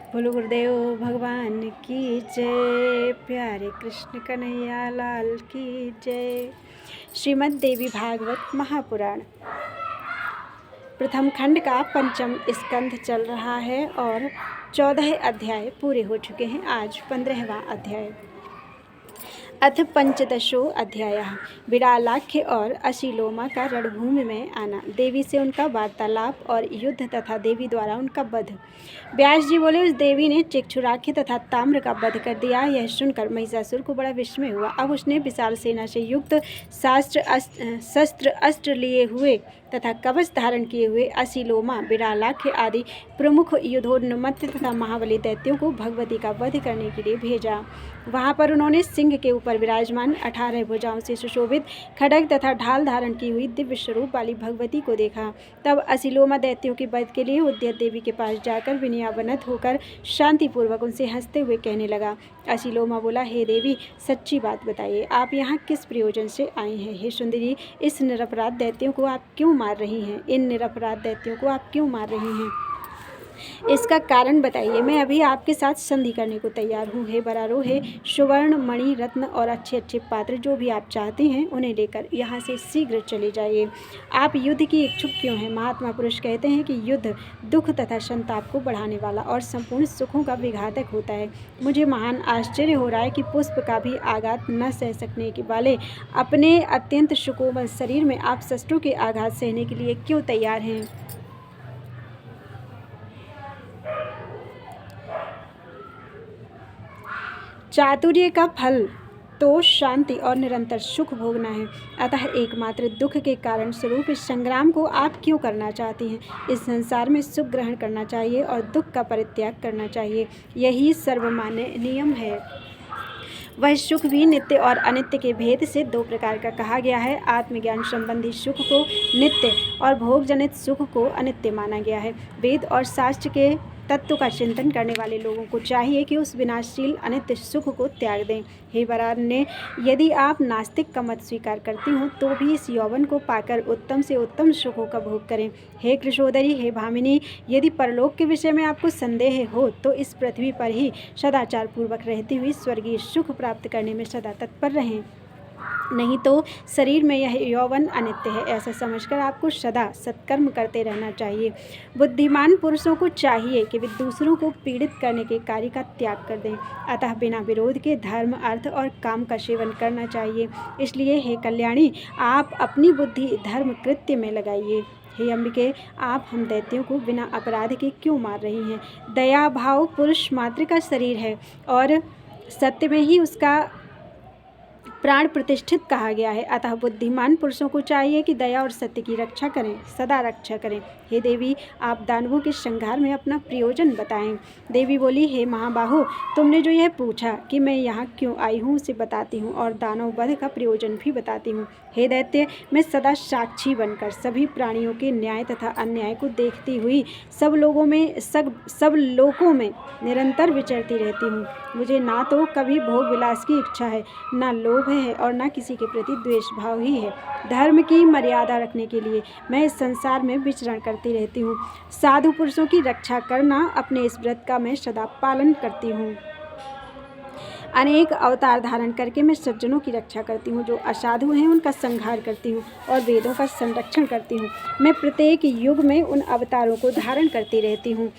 बोलो गुरुदेव भगवान की जय। प्यारे कृष्ण कन्हैया लाल की जय। श्रीमद् देवी भागवत महापुराण प्रथम खंड का पंचम स्कंध चल रहा है और 14 अध्याय पूरे हो चुके हैं। आज 15वां अध्याय। अथ पंचदशो अध्याय। विड़ालाख्य और अशीलोमा का रणभूमि में आना, देवी से उनका वार्तालाप और युद्ध तथा देवी द्वारा उनका वध। व्यास जी बोले, उस देवी ने चिक्षुराख्य तथा ताम्र का वध कर दिया। यह सुनकर महिषासुर को बड़ा विस्मय हुआ। अब उसने विशाल सेना से युक्त शस्त्र अस्त्र लिए हुए तथा कवच धारण किए हुए अशीलोमा, विड़ालाख्य आदि प्रमुख युद्धोन्मत्त तथा महाबली दैत्यों को भगवती का वध करने के लिए भेजा। वहाँ पर उन्होंने सिंह के ऊपर विराजमान 18 भुजाओं से सुशोभित खड्ग तथा ढाल धारण की हुई दिव्य स्वरूप वाली भगवती को देखा। तब अशीलोमा दैत्यों के वध के लिए उद्यत देवी के पास जाकर विनयावनत होकर शांतिपूर्वक उनसे हंसते हुए कहने लगा। अशीलोमा बोला, हे देवी, सच्ची बात बताइए, आप यहाँ किस प्रयोजन से आई हैं? हे सुंदरी, इस निरपराध दैत्यों को आप क्यों मार रही हैं? इन निरपराध दैत्यों को आप क्यों मार रही हैं? इसका कारण बताइए। मैं अभी आपके साथ संधि करने को तैयार हूँ। हे बरारोहे, सुवर्ण, मणि, रत्न और अच्छे अच्छे पात्र जो भी आप चाहते हैं उन्हें लेकर यहाँ से शीघ्र चले जाइए। आप युद्ध की इच्छुक क्यों हैं? महात्मा पुरुष कहते हैं कि युद्ध दुख तथा संताप को बढ़ाने वाला और संपूर्ण सुखों का विघातक होता है। मुझे महान आश्चर्य हो रहा है कि पुष्प का भी आघात न सह सकने के वाले अपने अत्यंत सुकोमल शरीर में आप शस्त्रों के आघात सहने के लिए क्यों तैयार हैं? चातुर्य का फल तो शांति और निरंतर सुख भोगना है। अतः एकमात्र दुख के कारण स्वरूप इस संग्राम को आप क्यों करना चाहती हैं? इस संसार में सुख ग्रहण करना चाहिए और दुख का परित्याग करना चाहिए। यही सर्वमान्य नियम है। वह सुख भी नित्य और अनित्य के भेद से दो प्रकार का कहा गया है। आत्मज्ञान संबंधी सुख को नित्य और भोग जनित सुख को अनित्य माना गया है। वेद और शास्त्र के तत्व का चिंतन करने वाले लोगों को चाहिए कि उस विनाशशील अनित्य सुख को त्याग दें। हे वरान्य, यदि आप नास्तिक का मत स्वीकार करती हो तो भी इस यौवन को पाकर उत्तम से उत्तम सुखों का भोग करें। हे कृशोदरी, हे भामिनी, यदि परलोक के विषय में आपको संदेह हो तो इस पृथ्वी पर ही सदाचार पूर्वक रहती हुई स्वर्गीय सुख प्राप्त करने में सदा तत्पर रहें। नहीं तो शरीर में यह यौवन अनित्य है, ऐसा समझकर आपको सदा सत्कर्म करते रहना चाहिए। बुद्धिमान पुरुषों को चाहिए कि वे दूसरों को पीड़ित करने के कार्य का त्याग कर दें। अतः बिना विरोध के धर्म, अर्थ और काम का सेवन करना चाहिए। इसलिए हे कल्याणी, आप अपनी बुद्धि धर्म कृत्य में लगाइए। हे अंबिके, आप हम दैत्यों को बिना अपराध के क्यों मार रही हैं? दया भाव पुरुष मात्र का शरीर है और सत्य में ही उसका प्राण प्रतिष्ठित कहा गया है। अतः बुद्धिमान पुरुषों को चाहिए कि दया और सत्य की रक्षा करें, सदा रक्षा करें। हे देवी, आप दानवों के संहार में अपना प्रयोजन बताएं। देवी बोली, हे महाबाहो, तुमने जो यह पूछा कि मैं यहाँ क्यों आई हूँ उसे बताती हूँ और दानव वध का प्रयोजन भी बताती हूँ। हे दैत्य, मैं सदा साक्षी बनकर सभी प्राणियों के न्याय तथा अन्याय को देखती हुई सब लोकों में निरंतर विचरती रहती हूँ। मुझे ना तो कभी भोग विलास की इच्छा है, ना लोभ है और ना किसी के प्रति द्वेष भाव ही है। धर्म की मर्यादा रखने के लिए मैं इस संसार में विचरण करती रहती हूँ। साधु पुरुषों की रक्षा करना अपने इस व्रत का मैं सदा पालन करती हूँ। अनेक अवतार धारण करके मैं सज्जनों की रक्षा करती हूँ। जो असाधु हैं उनका संहार करती हूँ और वेदों का संरक्षण करती हूँ। मैं प्रत्येक युग में उन अवतारों को धारण करती रहती हूँ।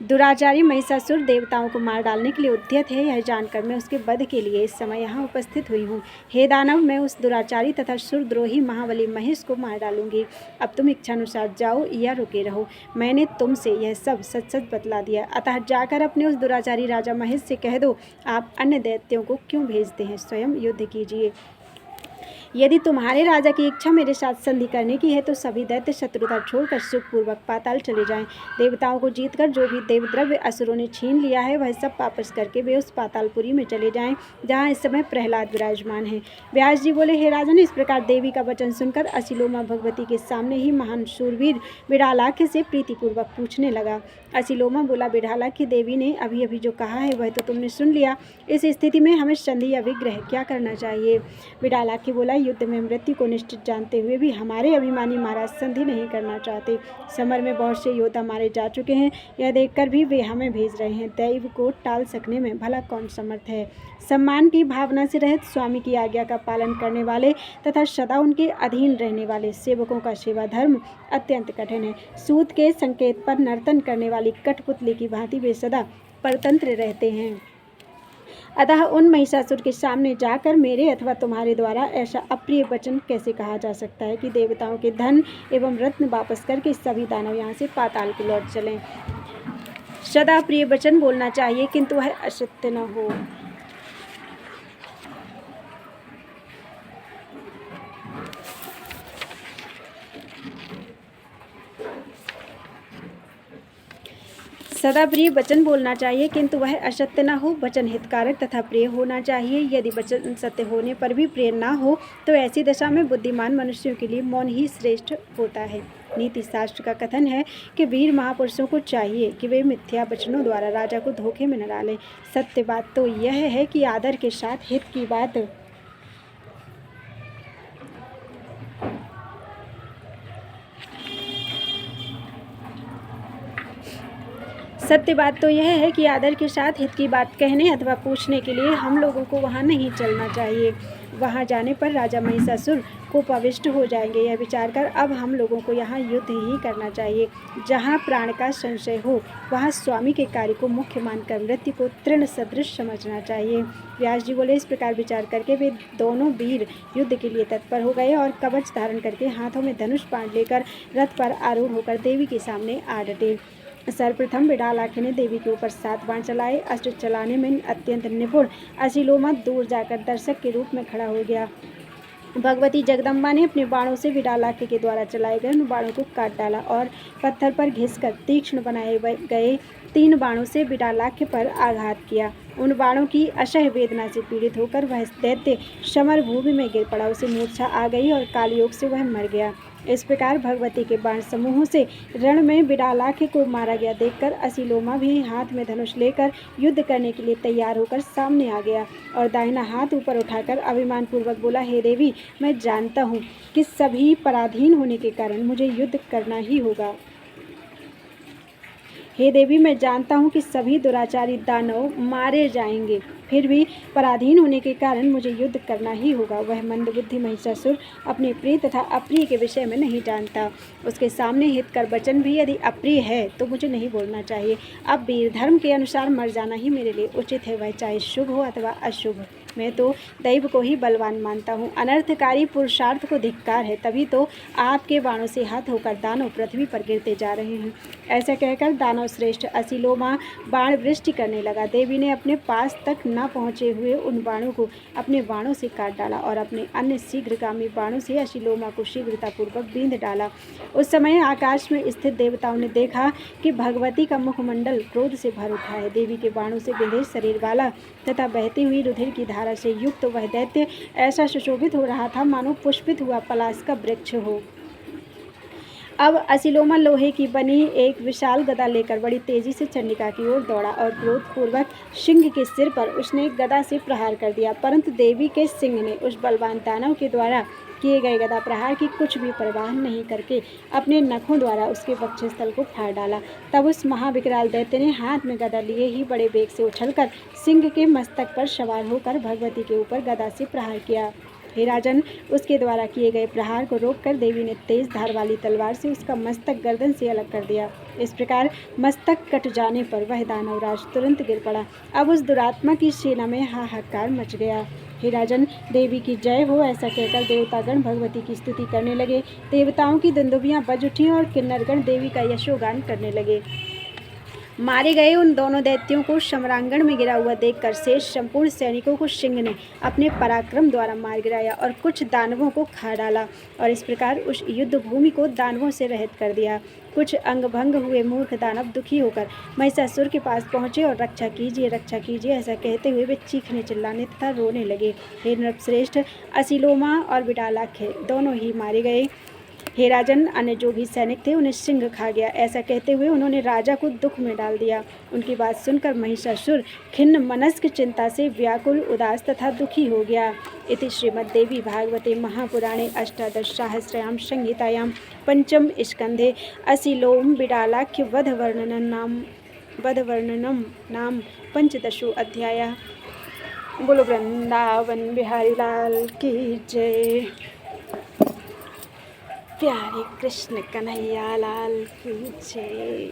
दुराचारी महिषासुर देवताओं को मार डालने के लिए उद्यत है, यह जानकर मैं उसके वध के लिए इस समय यहाँ उपस्थित हुई हूँ। हे दानव, मैं उस दुराचारी तथा सुरद्रोही महाबली महेश को मार डालूंगी। अब तुम इच्छानुसार जाओ या रुके रहो। मैंने तुमसे यह सब सच सच बतला दिया। अतः जाकर अपने उस दुराचारी राजा महेश से कह दो, आप अन्य दैत्यों को क्यों भेजते हैं? स्वयं युद्ध कीजिए। यदि तुम्हारे राजा की इच्छा मेरे साथ संधि करने की है तो सभी दैत्य शत्रुता छोड़कर सुखपूर्वक पाताल चले जाएं। देवताओं को जीतकर जो भी देवद्रव्य असुरों ने छीन लिया है वह सब वापस करके वे उस पातालपुरी में चले जाएं जहां इस समय प्रहलाद विराजमान है। व्यास जी बोले, हे राजन, इस प्रकार देवी का वचन सुनकर अशीलोमा भगवती के सामने ही महान शूरवीर विड़ालाख्य से प्रीतिपूर्वक पूछने लगा। अशीलोमा बोला, विड़ालाख्य, देवी ने अभी अभी जो कहा है वह तो तुमने सुन लिया। इस स्थिति में हमें संधि या विग्रह क्या करना चाहिए? विड़ालाख्य बोला, युद्ध में मृत्यु को निश्चित जानते हुए भी हमारे अभिमानी महाराज संधि नहीं करना चाहते। समर में बहुत से योद्धा मारे जा चुके हैं, यह देखकर भी वे हमें भेज रहे हैं। दैव को टाल सकने में भला कौन समर्थ है। सम्मान की भावना से रहित स्वामी की आज्ञा का पालन करने वाले तथा सदा उनके अधीन रहने वाले सेवकों का सेवा धर्म अत्यंत कठिन है। सूत के संकेत पर नर्तन करने वाली कठपुतली की भांति वे सदा परतंत्र रहते हैं। अतः उन महिषासुर के सामने जाकर मेरे अथवा तुम्हारे द्वारा ऐसा अप्रिय वचन कैसे कहा जा सकता है कि देवताओं के धन एवं रत्न वापस करके सभी दानव यहाँ से पाताल को लौट चलें। सदा प्रिय वचन बोलना चाहिए, किंतु वह असत्य न हो। सदा प्रिय वचन बोलना चाहिए, किंतु वह असत्य न हो। वचन हितकारक तथा प्रिय होना चाहिए। यदि वचन सत्य होने पर भी प्रिय न हो तो ऐसी दशा में बुद्धिमान मनुष्यों के लिए मौन ही श्रेष्ठ होता है। नीति शास्त्र का कथन है कि वीर महापुरुषों को चाहिए कि वे मिथ्या वचनों द्वारा राजा को धोखे में न डालें। सत्य बात तो यह है कि आदर के साथ हित की बात सत्य बात तो यह है कि आदर के साथ हित की बात कहने अथवा पूछने के लिए हम लोगों को वहां नहीं चलना चाहिए। वहां जाने पर राजा महिषासुर कोपाविष्ट हो जाएंगे। यह विचार कर अब हम लोगों को यहाँ युद्ध ही करना चाहिए। जहाँ प्राण का संशय हो वहाँ स्वामी के कार्य को मुख्य मानकर मृत्यु को तृण सदृश समझना चाहिए। व्यास जी बोले, इस प्रकार विचार करके वे दोनों वीर युद्ध के लिए तत्पर हो गए और कवच धारण करके हाथों में धनुष बाण लेकर रथ पर आरूढ़ होकर देवी के सामने आ डटे। सर्वप्रथम बिडालाखे ने देवी के ऊपर 7 बाण चलाए। अस्त्र चलाने में अत्यंत निपुण असीलोमा दूर जाकर दर्शक के रूप में खड़ा हो गया। भगवती जगदम्बा ने अपने बाणों से बिडालाखे के द्वारा चलाए गए उन बाणों को काट डाला और पत्थर पर घिसकर तीक्ष्ण बनाए गए 3 बाणों से बिडालाखे पर आघात किया। उन बाणों की असह्य वेदना से पीड़ित होकर वह दैत्य समर भूमि में गिर पड़ा। उसे मूर्छा आ गई और कालयोग से वह मर गया। इस प्रकार भगवती के बाण समूहों से रण में बिडालाखे को मारा गया देखकर असीलोमा भी हाथ में धनुष लेकर युद्ध करने के लिए तैयार होकर सामने आ गया और दाहिना हाथ ऊपर उठाकर अभिमान पूर्वक बोला, हे देवी, मैं जानता हूँ कि सभी पराधीन होने के कारण मुझे युद्ध करना ही होगा। हे देवी, मैं जानता हूँ कि सभी दुराचारी दानव मारे जाएंगे, फिर भी पराधीन होने के कारण मुझे युद्ध करना ही होगा। वह मंदबुद्धि महिषासुर अपने प्रिय तथा अप्रिय के विषय में नहीं जानता। उसके सामने हितकर वचन भी यदि अप्रिय है तो मुझे नहीं बोलना चाहिए। अब वीर धर्म के अनुसार मर जाना ही मेरे लिए उचित है, वह चाहे शुभ हो अथवा अशुभ। मैं तो दैव को ही बलवान मानता हूँ। अनर्थकारी पुरुषार्थ को धिक्कार है, तभी तो आपके बाणों से हाथ होकर दानव पृथ्वी पर गिरते जा रहे हैं। ऐसा कहकर दानव श्रेष्ठ असीलोमा बाण वृष्टि करने लगा। देवी ने अपने पास तक न पहुँचे हुए उन बाणों को अपने बाणों से काट डाला और अपने अन्य शीघ्रगामी बाणों से असीलोमा को शीघ्रतापूर्वक बींध डाला। उस समय आकाश में स्थित देवताओं ने देखा कि भगवती का मुखमंडल क्रोध से भर उठा है। देवी के बाणों से बिंधे शरीर वाला तथा बहती हुई रुधिर की धारा से युक्त वह दैत्य ऐसा सुशोभित हो रहा था मानो पुष्पित हुआ पलाश का वृक्ष हो। अब असीलोमा लोहे की बनी एक विशाल गदा लेकर बड़ी तेजी से चंडिका की ओर दौड़ा और क्रोधपूर्वक सिंह के सिर पर उसने गदा से प्रहार कर दिया, परंतु देवी के सिंह ने उस बलवान दानव के द्वारा किए गए गदा प्रहार की कुछ भी परवाह नहीं करके अपने नखों द्वारा उसके वक्षस्थल को फाड़ डाला। तब उस महाविकराल दैत्य ने हाथ में गदा लिए ही बड़े वेग से उछलकर सिंह के मस्तक पर सवार होकर भगवती के ऊपर गदा से प्रहार किया। हे राजन, उसके द्वारा किए गए प्रहार को रोककर देवी ने तेज धार वाली तलवार से उसका मस्तक गर्दन से अलग कर दिया। इस प्रकार मस्तक कट जाने पर वह दानवराज तुरंत गिर पड़ा। अब उस दुरात्मा की सेना में हाहाकार मच गया। हे राजन, देवी की जय हो, ऐसा कहकर देवतागण भगवती की स्तुति करने लगे। देवताओं की दुंदुभियां बज उठी और किन्नरगण देवी का यशोगान करने लगे। मारे गए उन दोनों दैत्यों को सम्रांगण में गिरा हुआ देखकर शेष संपूर्ण सैनिकों को सिंह ने अपने पराक्रम द्वारा मार गिराया और कुछ दानवों को खा डाला और इस प्रकार उस युद्ध भूमि को दानवों से रहित कर दिया। कुछ अंगभंग हुए मूर्ख दानव दुखी होकर महिषासुर के पास पहुँचे और रक्षा कीजिए ऐसा कहते हुए वे चीखने चिल्लाने तथा रोने लगे। हे नृपश्रेष्ठ, असीलोमा और बिडालाखे दोनों ही मारे गए। हे राजन, अन्य जो भी सैनिक थे उन्हें सिंह खा गया। ऐसा कहते हुए उन्होंने राजा को दुख में डाल दिया। उनकी बात सुनकर महिषासुर खिन्न मनस्क, चिंता से व्याकुल, उदास तथा दुखी हो गया। इति श्रीमद्देवी भागवते महापुराणे अष्टादशसहस्रयां संहितायां पंचम स्कंधे असिलोम बिडालाख्य वधवर्णनम नाम पंचदशो अध्यायः। बोलो वृंदावन बिहारी लाल की जय। प्यारे कृष्ण कन्हैया लाल की जय।